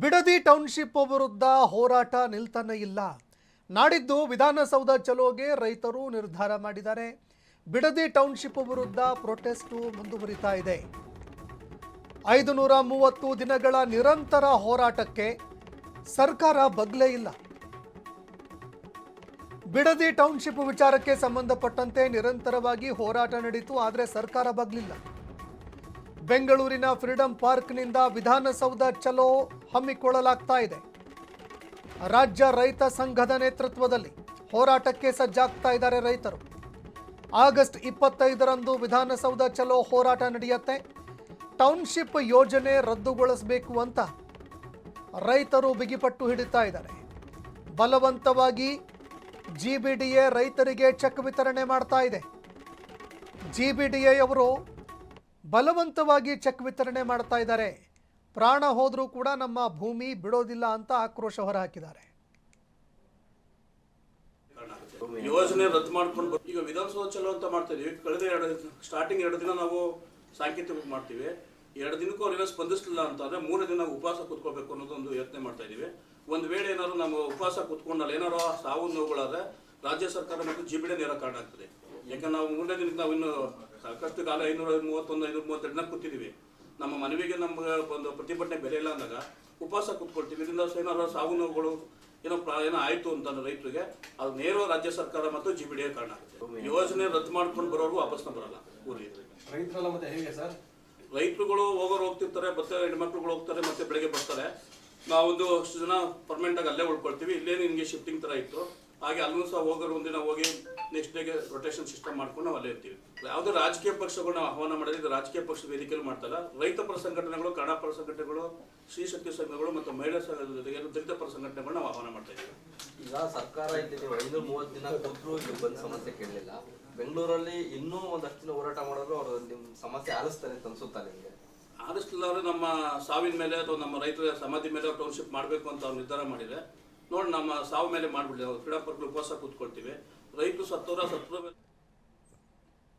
Bidadi township ವಿರುದ್ಧ ಹೋರಾಟ ನಿಲ್ತಾನೆ ಇಲ್ಲ. ನಾಡಿದ್ದು ವಿಧಾನಸೌಧ ಚಲೋಗೆ ರೈತರು ನಿರ್ಧಾರ ಮಾಡಿದ್ದಾರೆ. ಬಿಡದಿ ಟೌನ್ಶಿಪ್ ವಿರುದ್ಧ ಪ್ರೊಟೆಸ್ಟ್ ಮುಂದುವರಿತಾ ಇದೆ. 530 ದಿನಗಳ ನಿರಂತರ ಹೋರಾಟಕ್ಕೆ ಸರ್ಕಾರ ಬಗ್ಲೇ ಇಲ್ಲ. ಬಿಡದಿ ಟೌನ್ಶಿಪ್ ವಿಚಾರಕ್ಕೆ ಸಂಬಂಧಪಟ್ಟಂತೆ ನಿರಂತರವಾಗಿ ಹೋರಾಟ ನಡೆಯಿತು, ಆದರೆ ಸರ್ಕಾರ ಬಗ್ಲಿಲ್ಲ. ಬೆಂಗಳೂರಿನ ಫ್ರೀಡಂ ಪಾರ್ಕ್ನಿಂದ ವಿಧಾನಸೌಧ ಚಲೋ ಹಮ್ಮಿಕೊಳ್ಳಲಾಗ್ತಾ ಇದೆ. ರಾಜ್ಯ ರೈತ ಸಂಘದ ನೇತೃತ್ವದಲ್ಲಿ ಹೋರಾಟಕ್ಕೆ ಸಜ್ಜಾಗ್ತಾ ಇದ್ದಾರೆ ರೈತರು. ಆಗಸ್ಟ್ 25ರಂದು ವಿಧಾನಸೌಧ ಚಲೋ ಹೋರಾಟ ನಡೆಯುತ್ತೆ. ಟೌನ್ಶಿಪ್ ಯೋಜನೆ ರದ್ದುಗೊಳಿಸಬೇಕು ಅಂತ ರೈತರು ಬಿಗಿಪಟ್ಟು ಹಿಡಿತಾ ಇದ್ದಾರೆ. ಬಲವಂತವಾಗಿ ಜಿಬಿಡಿಎ ರೈತರಿಗೆ ಚೆಕ್ ವಿತರಣೆ ಮಾಡ್ತಾ ಇದೆ. ಜಿಬಿಡಿಎ ಅವರು ಬಲವಂತವಾಗಿ ಚೆಕ್ ವಿತರಣೆ ಮಾಡ್ತಾ ಇದ್ದಾರೆ. ಪ್ರಾಣ ಹೋದರೂ ಕೂಡ ನಮ್ಮ ಭೂಮಿ ಬಿಡೋದಿಲ್ಲ ಅಂತ ಆಕ್ರೋಶ ಹೊರಹಾಕಿದ್ದಾರೆ. ಯೋಜನೆ ರದ್ದು ಮಾಡ್ಕೊಂಡು ಈಗ ವಿಧಾನಸೌಧ ಚಲೋ ಅಂತ ಮಾಡ್ತಾ ಇದೀವಿ. ಕಳೆದ ಸ್ಟಾರ್ಟಿಂಗ್ 2 ದಿನ ನಾವು ಸಾಂಕೇತಿಕ ಮಾಡ್ತೀವಿ. 2 ದಿನಕ್ಕೂ ಅವ್ರೇನೋ ಸ್ಪಂದಿಸಲಿಲ್ಲ ಅಂತಂದ್ರೆ 3 ದಿನ ಉಪವಾಸ ಕೂತ್ಕೋಬೇಕು ಅನ್ನೋದೊಂದು ಯೋಚನೆ ಮಾಡ್ತಾ ಇದೀವಿ. ಒಂದು ವೇಳೆ ಏನಾದ್ರು ನಾವು ಉಪವಾಸ ಕೂತ್ಕೊಂಡಲ್ಲಿ ಏನಾರು ಸಾವು ನೋವುಗಳಾದ್ರೆ ರಾಜ್ಯ ಸರ್ಕಾರ ಮತ್ತು ಜಿಬಿಡಿ ನೇರ ಕಾರಣ ಆಗ್ತದೆ. ಯಾಕಂದ್ರೆ ನಾವು 3ನೇ ದಿನಕ್ಕೆ ನಾವು ಇನ್ನು ಸಾಕಷ್ಟು ಕಾಲ 531 532 ದಿನ ಕೂತಿದ್ದೀವಿ. ನಮ್ಮ ಮನವಿಗೆ ನಮ್ಗೆ ಒಂದು ಪ್ರತಿಭಟನೆ ಬೆಲೆ ಇಲ್ಲ ಅಂದಾಗ ಉಪವಾಸ ಕೂತ್ಕೊಳ್ತೀವಿ. ಇದರಿಂದ ಏನಾದ್ರು ಸಾವು ನೋವುಗಳು ಏನೋ ಆಯ್ತು ಅಂತ ರೈತರಿಗೆ ಅದು ನೇರ ರಾಜ್ಯ ಸರ್ಕಾರ ಮತ್ತು ಜಿಬಿಡಿಯ ಕಾರಣ ಆಗುತ್ತೆ. ಯೋಜನೆ ರದ್ದು ಮಾಡ್ಕೊಂಡು ಬರೋರು ವಾಪಸ್ ಬರಲ್ಲ ಊರಿಗೆ. ರೈತರೆಲ್ಲ ಮತ್ತೆ ಹೇಗೆ ಸರ್? ರೈತರುಗಳು ಹೋಗ್ತಿರ್ತಾರೆ, ಮತ್ತೆ ಹೆಣ್ಮಕ್ಳುಗಳು ಹೋಗ್ತಾರೆ, ಮತ್ತೆ ಬೆಳಗ್ಗೆ ಬರ್ತಾರೆ. ನಾವೊಂದು ಅಷ್ಟು ಜನ ಪರ್ಮನೆಂಟ್ ಆಗಿ ಅಲ್ಲೇ ಉಳ್ಕೊಳ್ತೀವಿ. ಇಲ್ಲೇ ನಿಮಗೆ ಶಿಫ್ಟಿಂಗ್ ತರ ಇತ್ತು. ಹಾಗೆ ಅಲ್ಲೂ ಸಹ ಹೋಗೋರು ಒಂದಿನ ಹೋಗಿ ನೆಕ್ಸ್ಟ್ ಡೇಗೆ ರೊಟೇಷನ್ ಸಿಸ್ಟಮ್ ಮಾಡ್ಕೊಂಡು ನಾವು ಅಲ್ಲೇ ಇರ್ತೀವಿ. ಯಾವುದೇ ರಾಜಕೀಯ ಪಕ್ಷಗಳನ್ನ ಆಹ್ವಾನ ಮಾಡಿದ್ರೆ ಇದು ರಾಜಕೀಯ ಪಕ್ಷದ ವೇದಿಕೆಯಲ್ಲಿ ಮಾಡ್ತಾರೆ. ರೈತ ಪರ ಸಂಘಟನೆಗಳು, ಕನ್ನಡ ಪರ ಸಂಘಟನೆಗಳು, ಶ್ರೀ ಶಕ್ತಿ ಸಂಘಗಳು ಮತ್ತು ಮಹಿಳಾ ದಲಿತ ಪರ ಸಂಘಟನೆಗಳು ನಾವು ಆಹ್ವಾನ ಮಾಡ್ತಾ ಇದ್ದೀವಿ. ಈಗ ಸರ್ಕಾರ ಇಲ್ಲಿ 530 ದಿನ ಕೂತ್ರು ಇಲ್ಲಿ ಬಂದು ಸಮಸ್ಯೆ ಕೇಳಲಿಲ್ಲ. ಬೆಂಗಳೂರಲ್ಲಿ ಇನ್ನೂ ಒಂದಷ್ಟು ದಿನ ಹೋರಾಟ ಮಾಡೋರು ಅವರು ನಿಮ್ಮ ಸಮಸ್ಯೆ ಆಲಿಸ್ತಾರೆ ಅಂತ ಅನ್ಸುತ್ತಾ ನಿಮಗೆ? ಆಲಿಸ್ಲಿಲ್ಲ ಅಂದ್ರೆ ನಮ್ಮ ಸಾವಿನ ಮೇಲೆ ಅಥವಾ ನಮ್ಮ ರೈತರ ಸಮಾಧಿ ಮೇಲೆ ಟೌನ್ಶಿಪ್ ಮಾಡಬೇಕು ಅಂತ ಅವ್ರು ನಿರ್ಧಾರ ಮಾಡಿದ್ರೆ ನೋಡಿ ನಮ್ಮ ಸಾವು ಮೇಲೆ ಮಾಡ್ಬಿಡ್ಲಿ. ಫ್ರೀಡಂ ಪಾರ್ಕ್ ಉಪವಾಸ ಕೂತ್ಕೊಳ್ತೀವಿ. ರೈತರು ಸತ್ತೋರ